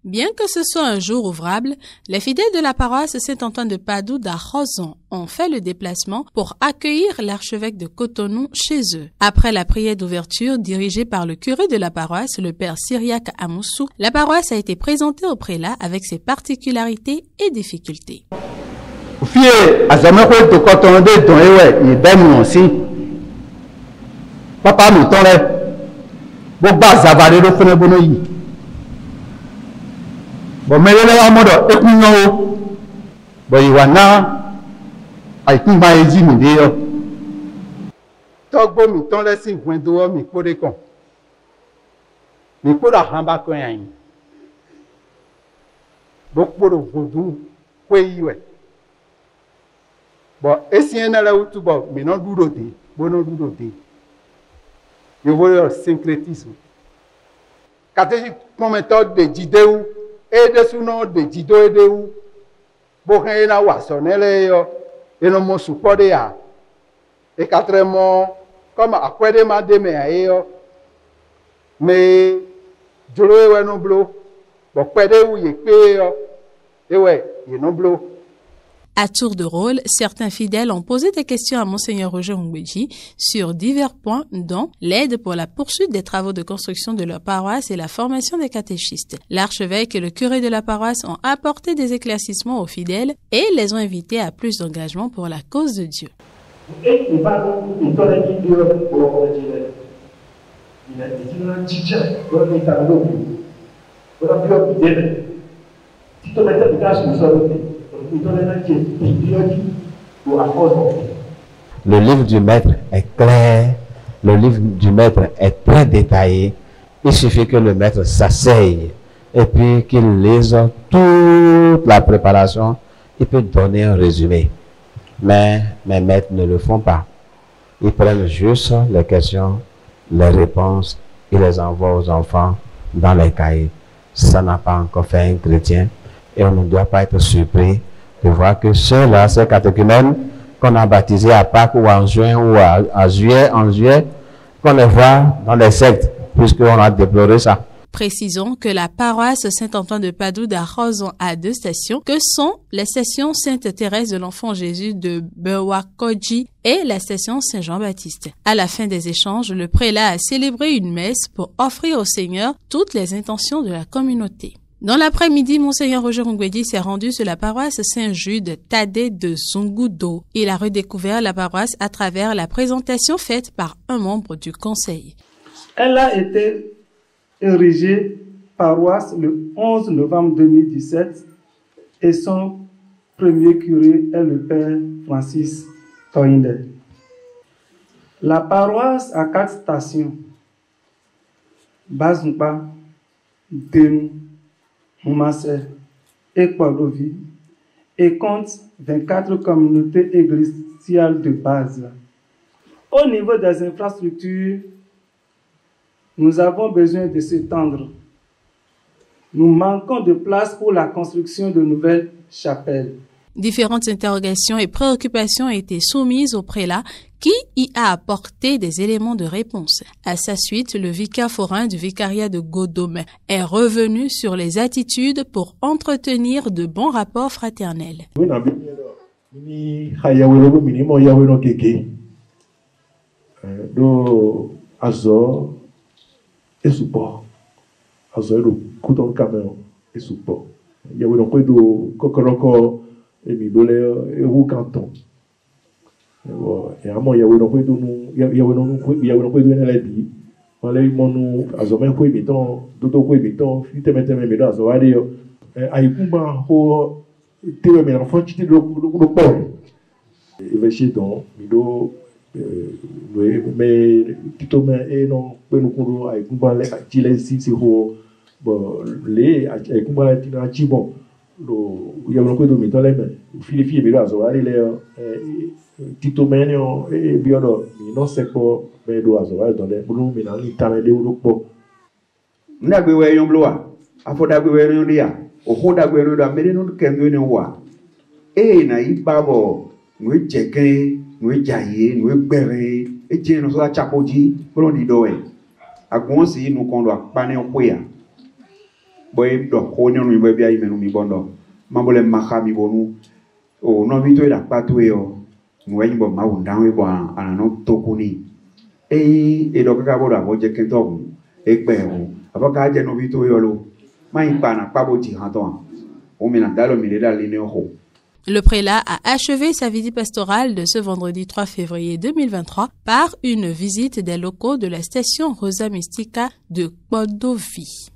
Bien que ce soit un jour ouvrable, les fidèles de la paroisse Saint-Antoine de Padoue d'Arrozon ont fait le déplacement pour accueillir l'archevêque de Cotonou chez eux. Après la prière d'ouverture dirigée par le curé de la paroisse, le père Syriac Amoussou, la paroisse a été présentée au prélat avec ses particularités et difficultés. Bon, mais il y a un mode économique. Bon, il y a un peu de temps. Togbo mi ton lesi gwendo mi kode kon. Mi koda hamba kon yan. Bokpo do vodu kwe yiwe. Bon, esien na la utu bo mi non dudo de, bono dudo de. Yo voyo syncrétisme. Kateji commentaire de jideu et de suno de jido edeu. Bo kan na wasonele yo, eno mo support ya. Et quatrièmement, comme à quoi demander mais je non bleu, bon quoi de où et ouais il non bleu. À tour de rôle, certains fidèles ont posé des questions à Monseigneur Roger Ngweji sur divers points, dont l'aide pour la poursuite des travaux de construction de leur paroisse et la formation des catéchistes. L'archevêque et le curé de la paroisse ont apporté des éclaircissements aux fidèles et les ont invités à plus d'engagement pour la cause de Dieu. Le livre du maître est clair, le livre du maître est très détaillé. Il suffit que le maître s'asseye et puis qu'il lise toute la préparation, il peut donner un résumé. Mais mes maîtres ne le font pas. Ils prennent juste les questions, les réponses, ils les envoient aux enfants dans les cahiers. Ça n'a pas encore fait un chrétien et on ne doit pas être surpris de voir que ceux-là, ces catéchumènes qu'on a baptisés à Pâques ou en juin ou en juillet, qu'on les voit dans les sectes, puisqu'on a déploré ça. Précisons que la paroisse Saint-Antoine de Padoue d'Arrozon a 2 stations, que sont les stations Sainte-Thérèse de l'Enfant Jésus de Bewakodji et la station Saint-Jean-Baptiste. À la fin des échanges, le prélat a célébré une messe pour offrir au Seigneur toutes les intentions de la communauté. Dans l'après-midi, Monseigneur Roger Ngweji s'est rendu sur la paroisse Saint-Jude Tadé de Zungudo. Il a redécouvert la paroisse à travers la présentation faite par un membre du conseil. Elle a été érigée paroisse le 11 novembre 2017 et son premier curé est le père Francis Toinde. La paroisse a 4 stations: Bazumpa, Denou, Moumassé et Kwadovi, et compte 24 communautés ecclésiales de base. Au niveau des infrastructures, nous avons besoin de s'étendre. Nous manquons de place pour la construction de nouvelles chapelles. Différentes interrogations et préoccupations ont été soumises au prélat qui y a apporté des éléments de réponse. À sa suite, le vicaire forain du vicariat de Godome est revenu sur les attitudes pour entretenir de bons rapports fraternels. Et support. Azor do couton caméra et support. Il y a un peu de cocoroko et midole et ou canton. Et à moi il y a un peu de nous, il y a un peu de n'élève. Voilà il m'ont azomé quoi biton, dodo quoi biton, fite mettre mes médailles azoré. Aïe kumba ho tire mes enfants tu le port. Et veché donc mido mais plutôt mais non peut nous courir avec kumba les si c'est ho bon les avec kumba tina chibon lo il y a un peu de métal mais fili mais là ça va aller tito menio et biodo mais non c'est pas mais do azo dans les boulot mais dans l'italienne de l'opo na gbe we yon bloa afoda gbe we yon dia o hoda gbe yon da mais non kendo ne wa e na ibabo nous checker nous jailler nous bere et tiens nous la chapoji pour on dit doé agonsi nous qu'on doit paner au poya boy do ko ne no boy bia imenu mi bondo mambole maha mi bonu o no vi to ida patu yo ngwe bo ma unda we bo ana no tokuni e do ka bo da bo je ken to e pe o aba ka je no vi to yo lo mai pa na pa bo ti han to o mi na dalo mi le da li ne ho. Le prélat a achevé sa visite pastorale de ce vendredi 3 février 2023 par une visite des locaux de la station Rosa Mystica de Kpodovi.